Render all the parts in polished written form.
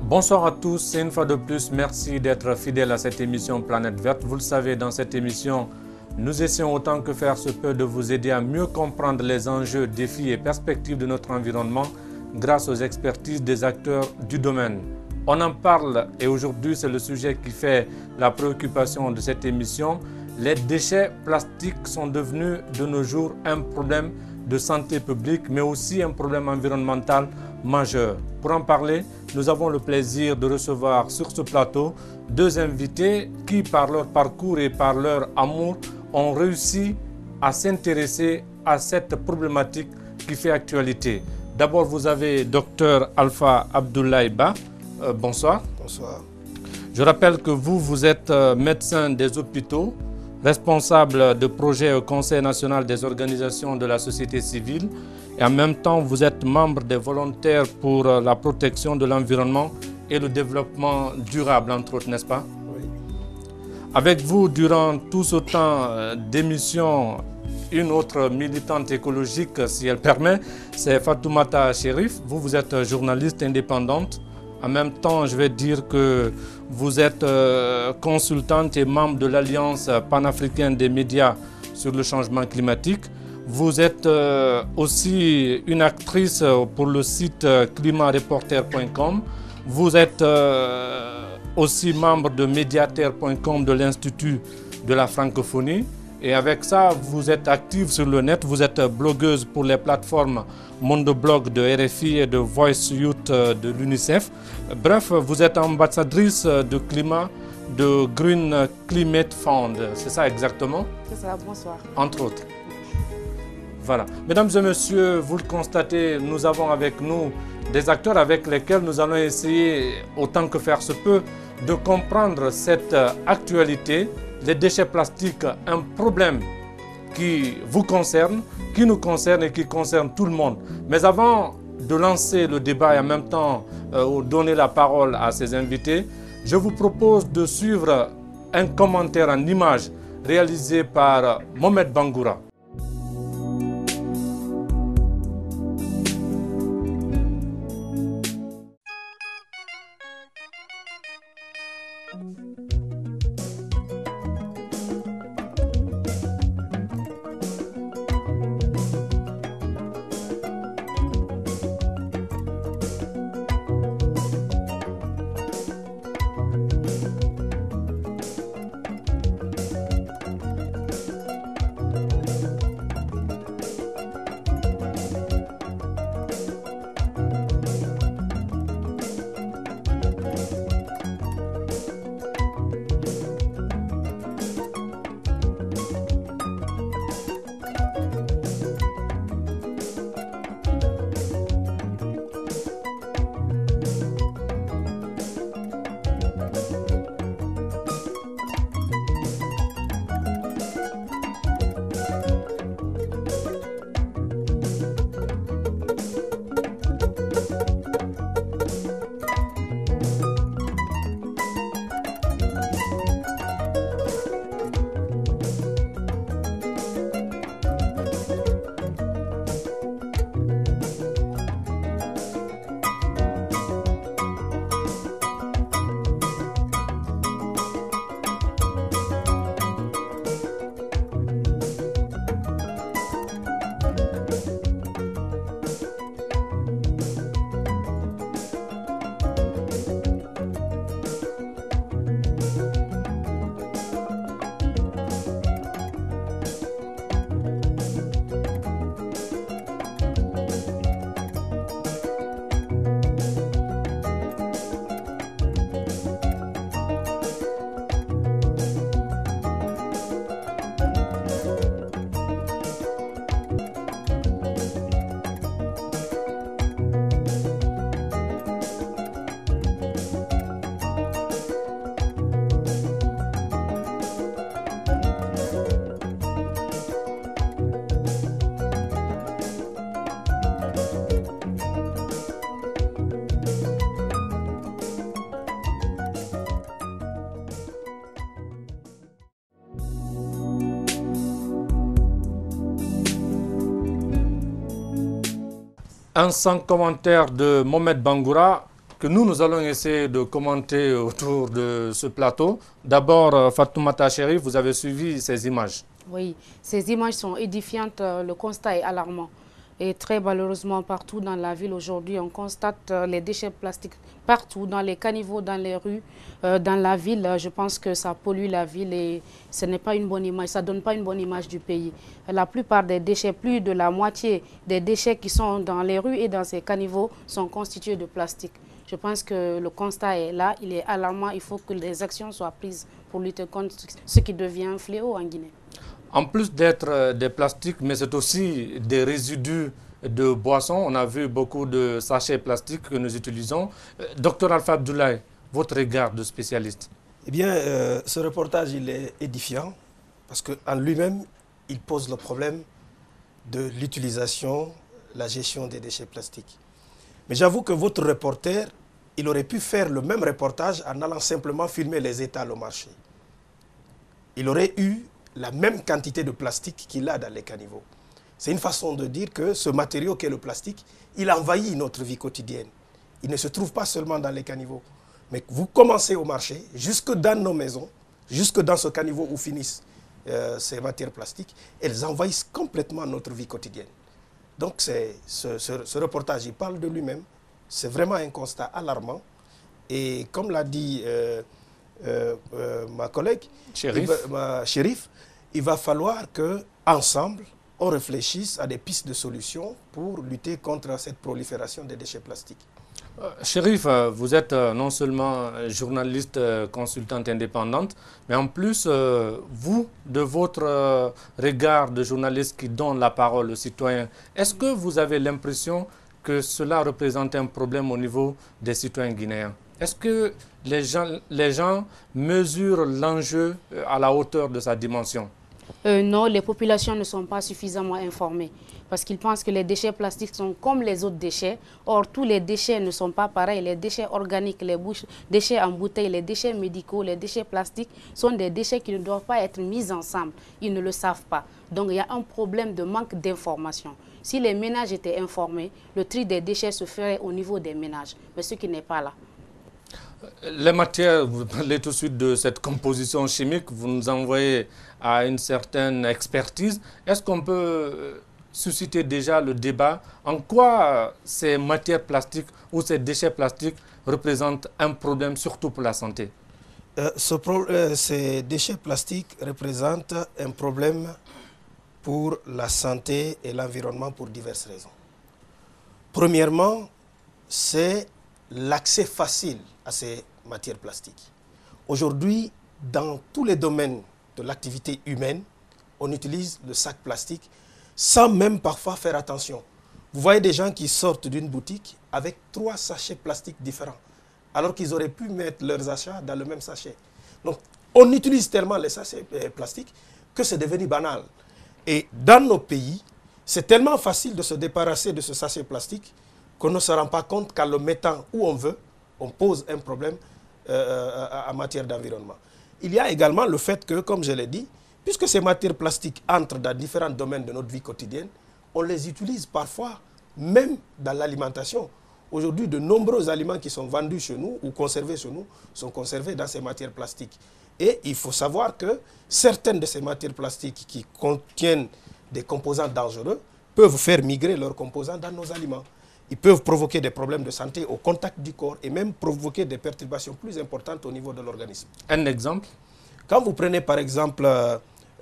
Bonsoir à tous et une fois de plus, merci d'être fidèles à cette émission Planète Verte. Vous le savez, dans cette émission, nous essayons autant que faire se peut de vous aider à mieux comprendre les enjeux, défis et perspectives de notre environnement grâce aux expertises des acteurs du domaine. On en parle et aujourd'hui, c'est le sujet qui fait la préoccupation de cette émission. Les déchets plastiques sont devenus de nos jours un problème de santé publique, mais aussi un problème environnemental majeur. Pour en parler, nous avons le plaisir de recevoir sur ce plateau deux invités qui, par leur parcours et par leur amour, ont réussi à s'intéresser à cette problématique qui fait actualité. D'abord, vous avez Dr Alpha Abdoulaye Ba. Bonsoir. Bonsoir. Je rappelle que vous êtes médecin des hôpitaux, responsable de projet au Conseil national des organisations de la société civile et en même temps vous êtes membre des volontaires pour la protection de l'environnement et le développement durable, entre autres, n'est-ce pas? Oui. Avec vous, durant tout ce temps d'émission, une autre militante écologique, si elle permet, c'est Fatoumata Chérif. Vous êtes journaliste indépendante. En même temps, je vais dire que vous êtes consultante et membre de l'Alliance panafricaine des médias sur le changement climatique. Vous êtes aussi une actrice pour le site climatreporter.com. Vous êtes aussi membre de médiataire.com de l'Institut de la francophonie. Et avec ça, vous êtes active sur le net, vous êtes blogueuse pour les plateformes Mondoblog de RFI et de Voice Youth de l'UNICEF. Bref, vous êtes ambassadrice de climat de Green Climate Fund, c'est ça exactement? C'est ça, bonsoir. Entre autres. Voilà. Mesdames et messieurs, vous le constatez, nous avons avec nous des acteurs avec lesquels nous allons essayer, autant que faire se peut, de comprendre cette actualité. Les déchets plastiques, un problème qui vous concerne, qui nous concerne et qui concerne tout le monde. Mais avant de lancer le débat et en même temps donner la parole à ces invités, je vous propose de suivre un commentaire en images réalisé par Mohamed Bangoura. Un sans commentaire de Mohamed Bangoura que nous allons essayer de commenter autour de ce plateau. D'abord, Fatoumata Chérif, vous avez suivi ces images. Oui, ces images sont édifiantes, le constat est alarmant. Et très malheureusement, partout dans la ville aujourd'hui, on constate les déchets plastiques partout, dans les caniveaux, dans les rues, dans la ville. Je pense que ça pollue la ville et ce n'est pas une bonne image, ça ne donne pas une bonne image du pays. La plupart des déchets, plus de la moitié des déchets qui sont dans les rues et dans ces caniveaux sont constitués de plastique. Je pense que le constat est là, il est alarmant, il faut que des actions soient prises pour lutter contre ce qui devient un fléau en Guinée. En plus d'être des plastiques, mais c'est aussi des résidus de boissons. On a vu beaucoup de sachets plastiques que nous utilisons. Docteur Alpha Abdoulaye, votre regard de spécialiste? Eh bien, ce reportage, il est édifiant parce qu'en lui-même, il pose le problème de l'utilisation, la gestion des déchets plastiques. Mais j'avoue que votre reporter, il aurait pu faire le même reportage en allant simplement filmer les étals au marché. Il aurait eu la même quantité de plastique qu'il a dans les caniveaux. C'est une façon de dire que ce matériau qu'est le plastique, il envahit notre vie quotidienne. Il ne se trouve pas seulement dans les caniveaux. Mais vous commencez au marché, jusque dans nos maisons, jusque dans ce caniveau où finissent ces matières plastiques, elles envahissent complètement notre vie quotidienne. Donc ce reportage, il parle de lui-même. C'est vraiment un constat alarmant. Et comme l'a dit ma collègue, Chérif, il va falloir qu'ensemble, on réfléchisse à des pistes de solutions pour lutter contre cette prolifération des déchets plastiques. Chérif, vous êtes non seulement journaliste, consultante indépendante, mais en plus, vous, de votre regard de journaliste qui donne la parole aux citoyens, est-ce que vous avez l'impression que cela représente un problème au niveau des citoyens guinéens? Est-ce que les gens mesurent l'enjeu à la hauteur de sa dimension? Non, les populations ne sont pas suffisamment informées parce qu'ils pensent que les déchets plastiques sont comme les autres déchets. Or, tous les déchets ne sont pas pareils. Les déchets organiques, les déchets en bouteille, les déchets médicaux, les déchets plastiques sont des déchets qui ne doivent pas être mis ensemble. Ils ne le savent pas. Donc, il y a un problème de manque d'information. Si les ménages étaient informés, le tri des déchets se ferait au niveau des ménages, mais ce qui n'est pas là. Les matières, vous parlez tout de suite de cette composition chimique, vous nous envoyez à une certaine expertise. Est-ce qu'on peut susciter déjà le débat en quoi ces matières plastiques ou ces déchets plastiques représentent un problème, surtout pour la santé? Ces déchets plastiques représentent un problème pour la santé et l'environnement pour diverses raisons. Premièrement, c'est l'accès facile à ces matières plastiques. Aujourd'hui, dans tous les domaines de l'activité humaine, on utilise le sac plastique sans même parfois faire attention. Vous voyez des gens qui sortent d'une boutique avec 3 sachets plastiques différents, alors qu'ils auraient pu mettre leurs achats dans le même sachet. Donc, on utilise tellement les sachets plastiques que c'est devenu banal. Et dans nos pays, c'est tellement facile de se débarrasser de ce sachet plastique qu'on ne se rend pas compte qu'en le mettant où on veut, on pose un problème en matière d'environnement. Il y a également le fait que, comme je l'ai dit, puisque ces matières plastiques entrent dans différents domaines de notre vie quotidienne, on les utilise parfois même dans l'alimentation. Aujourd'hui, de nombreux aliments qui sont vendus chez nous ou conservés chez nous sont conservés dans ces matières plastiques. Et il faut savoir que certaines de ces matières plastiques qui contiennent des composants dangereux peuvent faire migrer leurs composants dans nos aliments. Ils peuvent provoquer des problèmes de santé au contact du corps et même provoquer des perturbations plus importantes au niveau de l'organisme. Un exemple? Quand vous prenez par exemple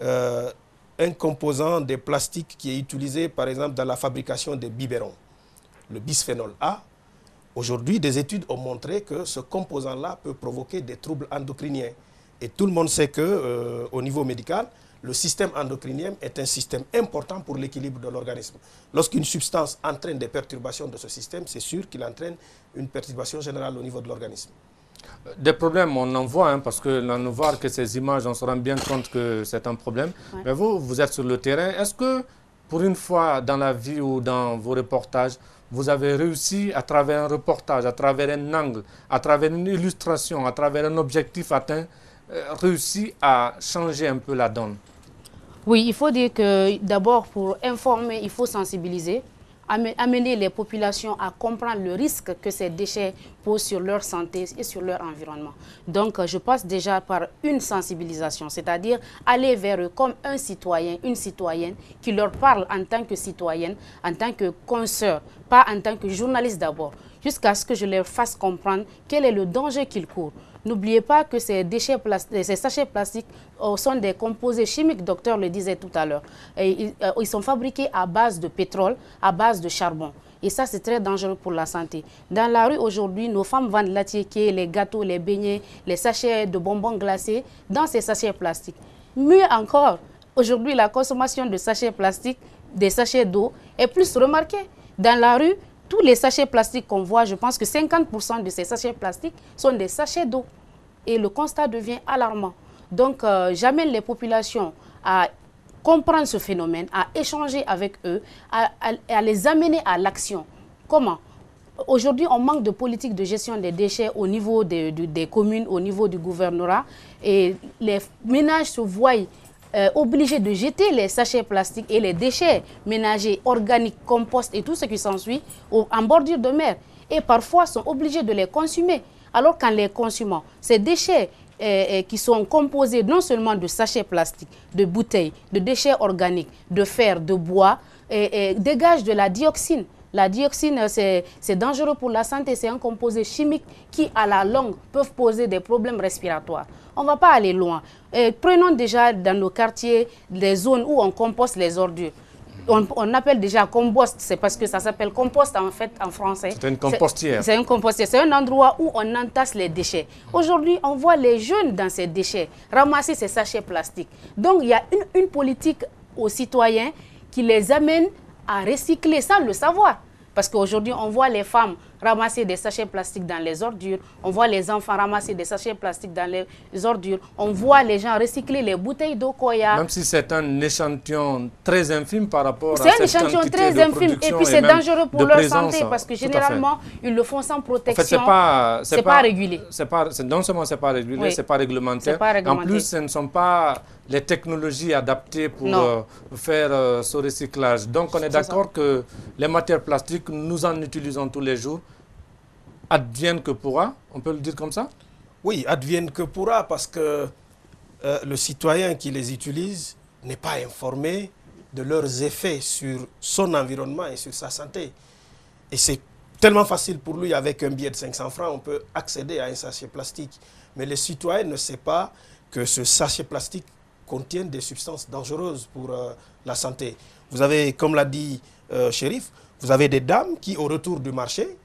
un composant des plastiques qui est utilisé par exemple dans la fabrication des biberons, le bisphénol A, aujourd'hui des études ont montré que ce composant-là peut provoquer des troubles endocriniens. Et tout le monde sait qu'au niveau médical, le système endocrinien est un système important pour l'équilibre de l'organisme. Lorsqu'une substance entraîne des perturbations de ce système, c'est sûr qu'il entraîne une perturbation générale au niveau de l'organisme. Des problèmes, on en voit, hein, parce que là, nous voir que ces images, on se rend bien compte que c'est un problème. Ouais. Mais vous êtes sur le terrain. Est-ce que, pour une fois dans la vie ou dans vos reportages, vous avez réussi, à travers un reportage, à travers un angle, à travers une illustration, à travers un objectif atteint, réussi à changer un peu la donne? Oui, il faut dire que d'abord, pour informer, il faut sensibiliser. amener les populations à comprendre le risque que ces déchets posent sur leur santé et sur leur environnement. Donc, je passe déjà par une sensibilisation, c'est-à-dire aller vers eux comme un citoyen, une citoyenne qui leur parle en tant que citoyenne, en tant que consoeur, pas en tant que journaliste d'abord, jusqu'à ce que je leur fasse comprendre quel est le danger qu'ils courent. N'oubliez pas que ces sachets plastiques sont des composés chimiques, docteur le disait tout à l'heure. Ils sont fabriqués à base de pétrole, à base de charbon. Et ça, c'est très dangereux pour la santé. Dans la rue, aujourd'hui, nos femmes vendent l'attiéké, les gâteaux, les beignets, les sachets de bonbons glacés dans ces sachets plastiques. Mieux encore, aujourd'hui, la consommation de sachets plastiques, des sachets d'eau, est plus remarquée. Dans la rue, tous les sachets plastiques qu'on voit, je pense que 50% de ces sachets plastiques sont des sachets d'eau. Et le constat devient alarmant. Donc, j'amène les populations à comprendre ce phénomène, à échanger avec eux, à les amener à l'action. Comment? Aujourd'hui, on manque de politique de gestion des déchets au niveau des communes, au niveau du gouvernorat. Et les ménages se voient obligés de jeter les sachets plastiques et les déchets ménagers, organiques, compost et tout ce qui s'ensuit en bordure de mer. Et parfois sont obligés de les consommer. Alors qu'en les consumant, ces déchets qui sont composés non seulement de sachets plastiques, de bouteilles, de déchets organiques, de fer, de bois, dégagent de la dioxine. La dioxine, c'est dangereux pour la santé, c'est un composé chimique qui, à la longue, peuvent poser des problèmes respiratoires. On ne va pas aller loin. Prenons déjà dans nos quartiers des zones où on composte les ordures. On appelle déjà compost, c'est parce que ça s'appelle compost en fait en français. C'est une compostière. C'est une compostière, c'est un endroit où on entasse les déchets. Aujourd'hui, on voit les jeunes dans ces déchets ramasser ces sachets plastiques. Donc, il y a une politique aux citoyens qui les amène à recycler sans le savoir. Parce qu'aujourd'hui, on voit les femmes ramasser des sachets plastiques dans les ordures. On voit les enfants ramasser des sachets plastiques dans les ordures. On voit les gens recycler les bouteilles d'eau Koya. Même si c'est un échantillon très infime par rapport à cette quantité de production. C'est un échantillon très infime. Et puis, c'est dangereux pour leur santé parce que généralement, ils le font sans protection. En fait, c'est pas régulé. Non seulement ce n'est pas régulé, oui. C'est pas réglementaire. En plus, ce ne sont pas les technologies adaptées pour faire ce recyclage. Donc, on est d'accord que les matières plastiques, nous en utilisons tous les jours. Advienne que pourra, on peut le dire comme ça? Oui, advienne que pourra, parce que le citoyen qui les utilise n'est pas informé de leurs effets sur son environnement et sur sa santé. Et c'est tellement facile pour lui, avec un billet de 500 francs, on peut accéder à un sachet plastique. Mais le citoyen ne sait pas que ce sachet plastique contient des substances dangereuses pour la santé. Vous avez, comme l'a dit Chérif, vous avez des dames qui, au retour du marché,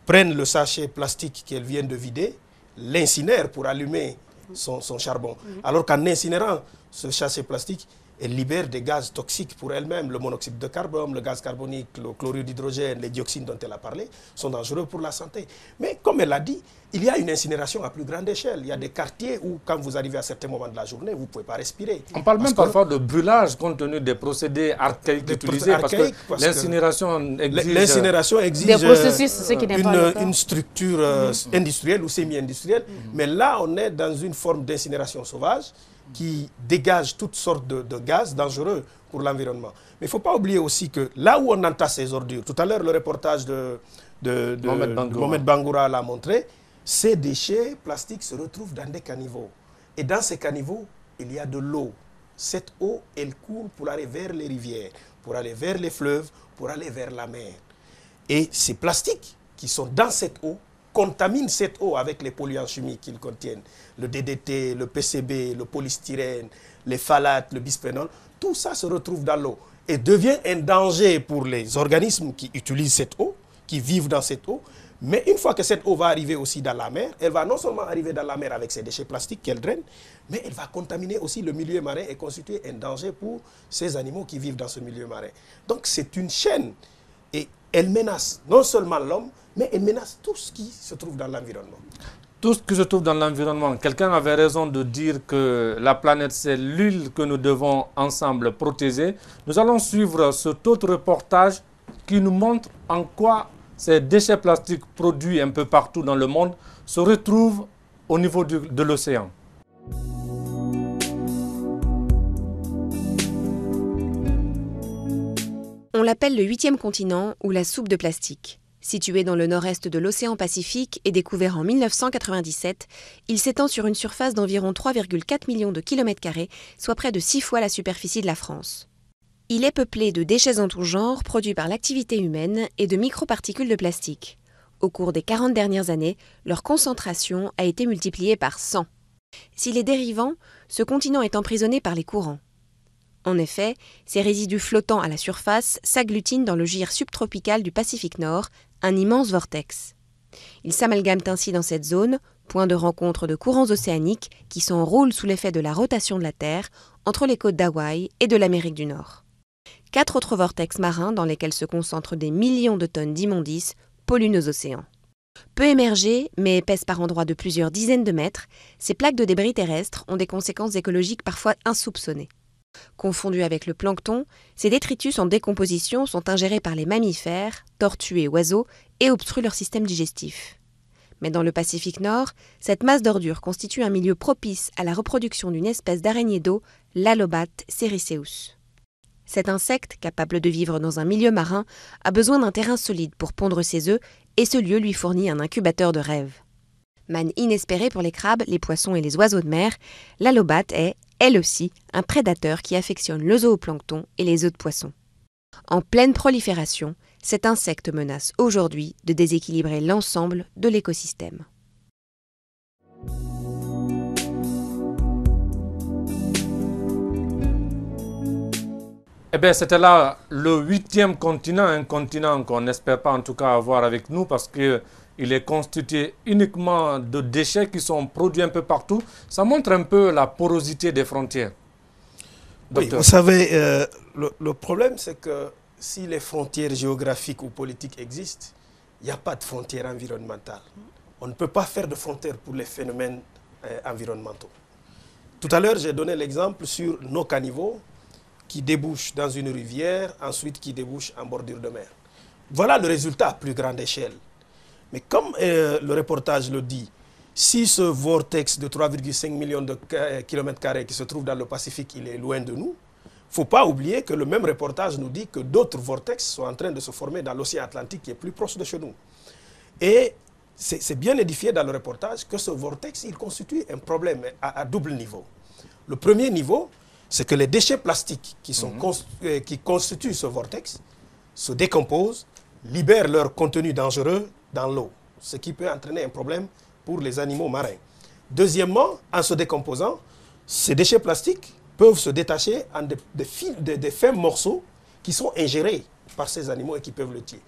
prennent le sachet plastique qu'elles viennent de vider, l'incinèrent pour allumer son charbon. Alors qu'en incinérant ce sachet plastique, elles libèrent des gaz toxiques pour elles-mêmes. Le monoxyde de carbone, le gaz carbonique, le chlorure d'hydrogène, les dioxines dont elle a parlé, sont dangereux pour la santé. Mais comme elle l'a dit, il y a une incinération à plus grande échelle. Il y a des quartiers où, quand vous arrivez à certains moments de la journée, vous ne pouvez pas respirer. On parle même parfois de brûlage compte tenu des procédés archaïques utilisés, parce que l'incinération exige des processus, ce qui n'est pas une structure industrielle ou semi-industrielle. Mais là, on est dans une forme d'incinération sauvage qui dégage toutes sortes de gaz dangereux pour l'environnement. Mais il ne faut pas oublier aussi que là où on entasse ces ordures, tout à l'heure le reportage de Mohamed Bangoura l'a montré, ces déchets plastiques se retrouvent dans des caniveaux. Et dans ces caniveaux, il y a de l'eau. Cette eau, elle coule pour aller vers les rivières, pour aller vers les fleuves, pour aller vers la mer. Et ces plastiques qui sont dans cette eau contaminent cette eau avec les polluants chimiques qu'ils contiennent. Le DDT, le PCB, le polystyrène, les phthalates, le bisphénol, tout ça se retrouve dans l'eau et devient un danger pour les organismes qui utilisent cette eau, qui vivent dans cette eau. Mais une fois que cette eau va arriver aussi dans la mer, elle va non seulement arriver dans la mer avec ses déchets plastiques qu'elle draine, mais elle va contaminer aussi le milieu marin et constituer un danger pour ces animaux qui vivent dans ce milieu marin. Donc c'est une chaîne et elle menace non seulement l'homme, mais elle menace tout ce qui se trouve dans l'environnement. Tout ce qui se trouve dans l'environnement. Quelqu'un avait raison de dire que la planète, c'est l'île que nous devons ensemble protéger. Nous allons suivre cet autre reportage qui nous montre en quoi ces déchets plastiques produits un peu partout dans le monde se retrouvent au niveau de l'océan. On l'appelle le 8e continent ou la soupe de plastique. Situé dans le nord-est de l'océan Pacifique et découvert en 1997, il s'étend sur une surface d'environ 3,4 millions de kilomètres carrés, soit près de 6 fois la superficie de la France. Il est peuplé de déchets en tout genre produits par l'activité humaine et de microparticules de plastique. Au cours des 40 dernières années, leur concentration a été multipliée par 100. S'il est dérivant, ce continent est emprisonné par les courants. En effet, ces résidus flottants à la surface s'agglutinent dans le gir subtropical du Pacifique Nord, un immense vortex. Ils s'amalgament ainsi dans cette zone, point de rencontre de courants océaniques qui s'enroulent sous l'effet de la rotation de la Terre entre les côtes d'Hawaï et de l'Amérique du Nord. 4 autres vortex marins dans lesquels se concentrent des millions de tonnes d'immondices polluent nos océans. Peu émergées, mais épaisses par endroits de plusieurs dizaines de mètres, ces plaques de débris terrestres ont des conséquences écologiques parfois insoupçonnées. Confondus avec le plancton, ces détritus en décomposition sont ingérés par les mammifères, tortues et oiseaux et obstruent leur système digestif. Mais dans le Pacifique Nord, cette masse d'ordures constitue un milieu propice à la reproduction d'une espèce d'araignée d'eau, l'Alobat sericeus. Cet insecte, capable de vivre dans un milieu marin, a besoin d'un terrain solide pour pondre ses œufs et ce lieu lui fournit un incubateur de rêve. Manne inespérée pour les crabes, les poissons et les oiseaux de mer, l'Alobat est, elle aussi, un prédateur qui affectionne le zooplancton et les œufs de poisson. En pleine prolifération, cet insecte menace aujourd'hui de déséquilibrer l'ensemble de l'écosystème. Eh bien, c'était là le 8e continent, un continent qu'on n'espère pas en tout cas avoir avec nous parce qu'il est constitué uniquement de déchets qui sont produits un peu partout. Ça montre un peu la porosité des frontières. Oui, vous savez, le problème c'est que si les frontières géographiques ou politiques existent, il n'y a pas de frontières environnementales. On ne peut pas faire de frontières pour les phénomènes environnementaux. Tout à l'heure, j'ai donné l'exemple sur nos caniveaux qui débouchent dans une rivière, ensuite qui débouchent en bordure de mer. Voilà le résultat à plus grande échelle. Mais comme le reportage le dit, si ce vortex de 3,5 millions de kilomètres carrés qui se trouve dans le Pacifique, il est loin de nous, il ne faut pas oublier que le même reportage nous dit que d'autres vortex sont en train de se former dans l'océan Atlantique qui est plus proche de chez nous. Et c'est bien édifié dans le reportage que ce vortex, il constitue un problème à double niveau. Le premier niveau, c'est que les déchets plastiques qui constituent ce vortex se décomposent, libèrent leur contenu dangereux dans l'eau, ce qui peut entraîner un problème pour les animaux marins. Deuxièmement, en se décomposant, ces déchets plastiques peuvent se détacher en des fins morceaux qui sont ingérés par ces animaux et qui peuvent le tuer.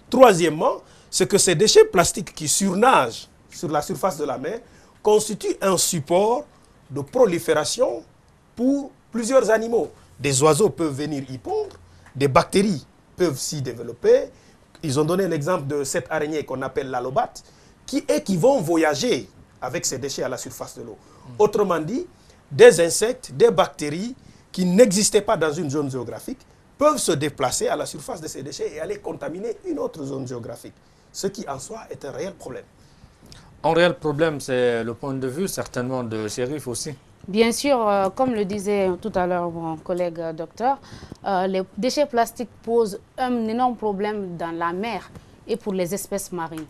Troisièmement, c'est que ces déchets plastiques qui surnagent sur la surface de la mer constituent un support de prolifération pour plusieurs animaux. Des oiseaux peuvent venir y pondre, des bactéries peuvent s'y développer. Ils ont donné l'exemple de cette araignée qu'on appelle l'Alobat, qui vont voyager avec ces déchets à la surface de l'eau. Autrement dit, des insectes, des bactéries qui n'existaient pas dans une zone géographique peuvent se déplacer à la surface de ces déchets et aller contaminer une autre zone géographique, ce qui en soi est un réel problème. Un réel problème, c'est le point de vue certainement de Chérif aussi. Bien sûr, comme le disait tout à l'heure mon collègue docteur, les déchets plastiques posent un énorme problème dans la mer et pour les espèces marines.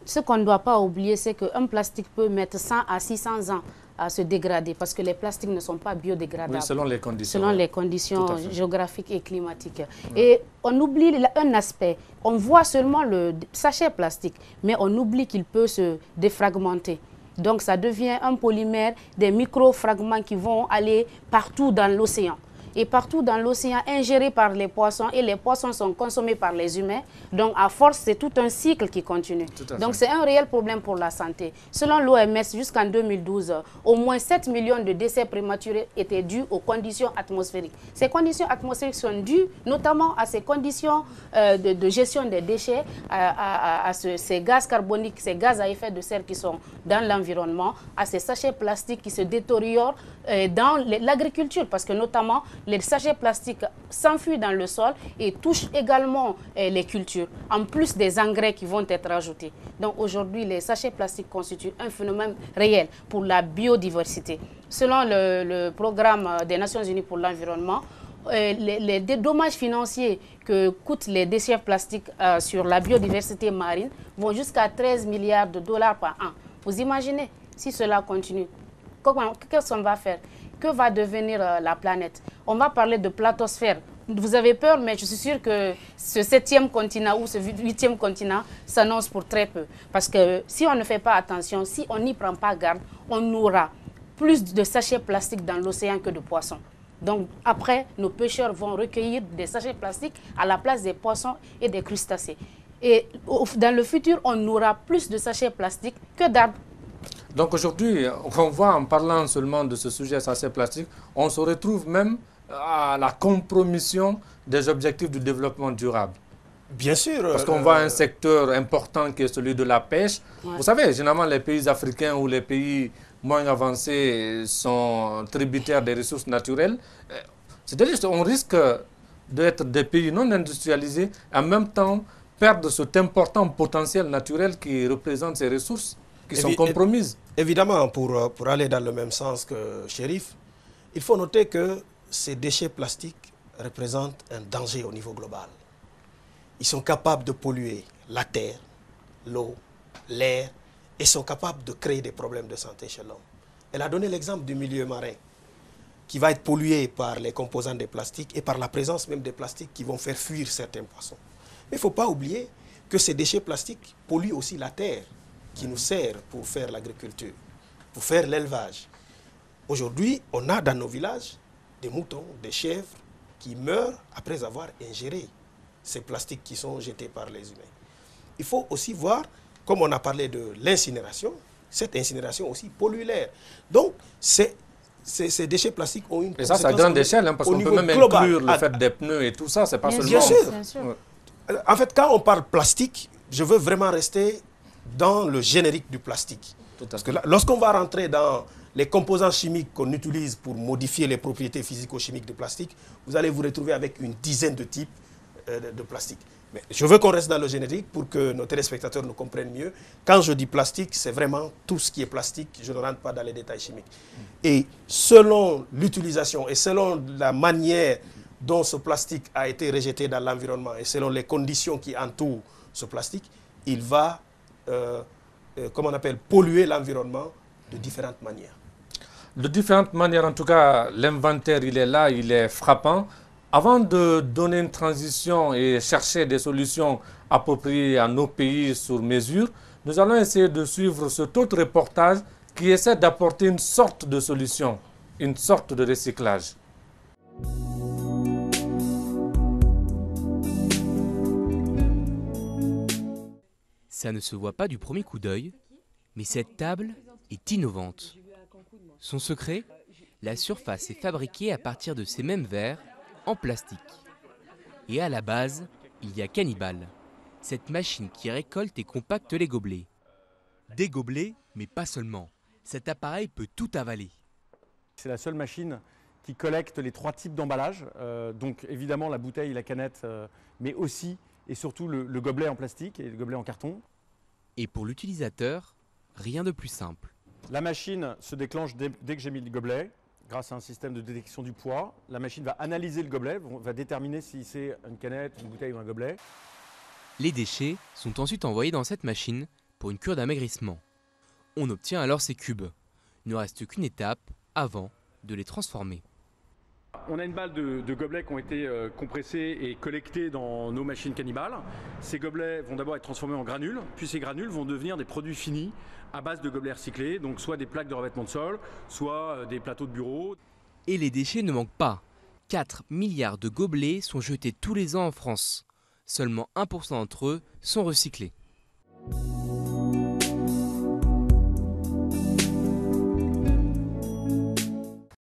Ce qu'on ne doit pas oublier, c'est qu'un plastique peut mettre 100 à 600 ans à se dégrader parce que les plastiques ne sont pas biodégradables. Oui, selon les conditions. Selon les conditions géographiques et climatiques. Et on oublie un aspect. On voit seulement le sachet plastique, mais on oublie qu'il peut se défragmenter. Donc ça devient un polymère, des micro-fragments qui vont aller partout dans l'océan. Et partout dans l'océan, ingérés par les poissons, et les poissons sont consommés par les humains. Donc à force, c'est tout un cycle qui continue. Donc c'est un réel problème pour la santé. Selon l'OMS, jusqu'en 2012, au moins 7 millions de décès prématurés étaient dus aux conditions atmosphériques. Ces conditions atmosphériques sont dues notamment à ces conditions de gestion des déchets, à ces gaz carboniques, ces gaz à effet de serre qui sont dans l'environnement, à ces sachets plastiques qui se détériorent dans l'agriculture, parce que notamment les sachets plastiques s'enfuient dans le sol et touchent également les cultures, en plus des engrais qui vont être ajoutés. Donc aujourd'hui, les sachets plastiques constituent un phénomène réel pour la biodiversité. Selon le programme des Nations Unies pour l'environnement, les dommages financiers que coûtent les déchets plastiques sur la biodiversité marine vont jusqu'à 13 milliards de dollars par an. Vous imaginez, si cela continue, qu'est-ce qu'on va faire? Que va devenir la planète? On va parler de platosphère. Vous avez peur, mais je suis sûre que ce 7e continent ou ce 8e continent s'annonce pour très peu. Parce que si on ne fait pas attention, si on n'y prend pas garde, on aura plus de sachets plastiques dans l'océan que de poissons. Donc après, nos pêcheurs vont recueillir des sachets plastiques à la place des poissons et des crustacés. Et dans le futur, on aura plus de sachets plastiques que d'arbres. Donc aujourd'hui, on voit en parlant seulement de ce sujet sachets plastiques, on se retrouve même à la compromission des objectifs du développement durable. Bien sûr. Parce qu'on voit un secteur important qui est celui de la pêche. Ouais. Vous savez, généralement les pays africains ou les pays moins avancés sont tributaires des ressources naturelles. C'est-à-dire qu'on risque d'être des pays non industrialisés, en même temps perdre cet important potentiel naturel qui représente ces ressources qui sont compromises. Évidemment, pour aller dans le même sens que Chérif, il faut noter que ces déchets plastiques représentent un danger au niveau global. Ils sont capables de polluer la terre, l'eau, l'air, et sont capables de créer des problèmes de santé chez l'homme. Elle a donné l'exemple du milieu marin, qui va être pollué par les composants des plastiques et par la présence même des plastiques qui vont faire fuir certains poissons. Mais il ne faut pas oublier que ces déchets plastiques polluent aussi la terre, qui nous sert pour faire l'agriculture, pour faire l'élevage. Aujourd'hui, on a dans nos villages des moutons, des chèvres qui meurent après avoir ingéré ces plastiques qui sont jetés par les humains. Il faut aussi voir, comme on a parlé de l'incinération, cette incinération aussi pollue l'air. Donc, ces déchets plastiques ont une conséquence. Et ça, à grande échelle, hein, parce qu'on peut même inclure le fait des pneus et tout ça, c'est pas seulement... Bien sûr. Bien sûr. En fait, quand on parle plastique, je veux vraiment rester dans le générique du plastique. Parce que lorsqu'on va rentrer dans les composants chimiques qu'on utilise pour modifier les propriétés physico-chimiques du plastique, vous allez vous retrouver avec une dizaine de types de plastique. Mais je veux qu'on reste dans le générique pour que nos téléspectateurs nous comprennent mieux. Quand je dis plastique, c'est vraiment tout ce qui est plastique. Je ne rentre pas dans les détails chimiques. Et selon l'utilisation et selon la manière dont ce plastique a été rejeté dans l'environnement et selon les conditions qui entourent ce plastique, il va, comment on appelle, polluer l'environnement de différentes manières. De différentes manières, en tout cas, l'inventaire, il est là, il est frappant. Avant de donner une transition et chercher des solutions appropriées à nos pays sur mesure, nous allons essayer de suivre cet autre reportage qui essaie d'apporter une sorte de solution, une sorte de recyclage. Ça ne se voit pas du premier coup d'œil, mais cette table est innovante. Son secret, la surface est fabriquée à partir de ces mêmes verres en plastique. Et à la base, il y a Cannibal, cette machine qui récolte et compacte les gobelets. Des gobelets, mais pas seulement. Cet appareil peut tout avaler. C'est la seule machine qui collecte les 3 types d'emballage, donc évidemment la bouteille, la canette, mais aussi et surtout le gobelet en plastique et le gobelet en carton. Et pour l'utilisateur, rien de plus simple. La machine se déclenche dès que j'ai mis le gobelet. Grâce à un système de détection du poids, la machine va analyser le gobelet, va déterminer si c'est une canette, une bouteille ou un gobelet. Les déchets sont ensuite envoyés dans cette machine pour une cure d'amaigrissement. On obtient alors ces cubes. Il ne reste qu'une étape avant de les transformer. On a une balle de gobelets qui ont été compressés et collectés dans nos machines Cannibal. Ces gobelets vont d'abord être transformés en granules, puis ces granules vont devenir des produits finis à base de gobelets recyclés, donc soit des plaques de revêtement de sol, soit des plateaux de bureau. Et les déchets ne manquent pas. 4 milliards de gobelets sont jetés tous les ans en France. Seulement 1% d'entre eux sont recyclés.